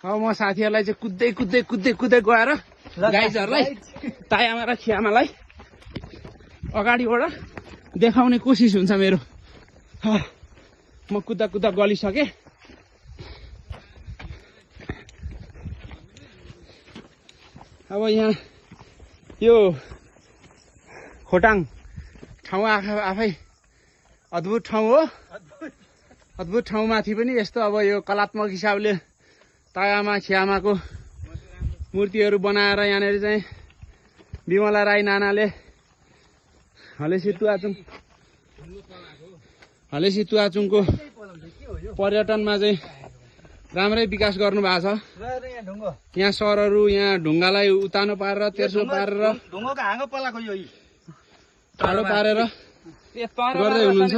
अब म साथीहरूलाई चाहिँ कुद्दै गएर गाइजहरूलाई तायामा र खियामालाई अगाडिबाट देखाउने कोसिस हुन्छ मेरो। म कुद्दा गलिसकेँ। अब यहाँ यो खोटाङ ठाउँ आफै अद्भुत ठाउँ हो। अद्भुत ठाउँमाथि पनि यस्तो अब यो कलात्मक हिसाबले तायामा खियामाको मूर्तिहरू बनाएर यहाँनिर चाहिँ विमला राई नानाले हलेसी तुवाचुङको पर्यटनमा चाहिँ राम्रै विकास गर्नु भएको छ। यहाँ सरहरू यहाँ ढुङ्गालाई उतानो पारेर तेर्सो पारेर टाढो पारेर गर्दै हुनुहुन्छ।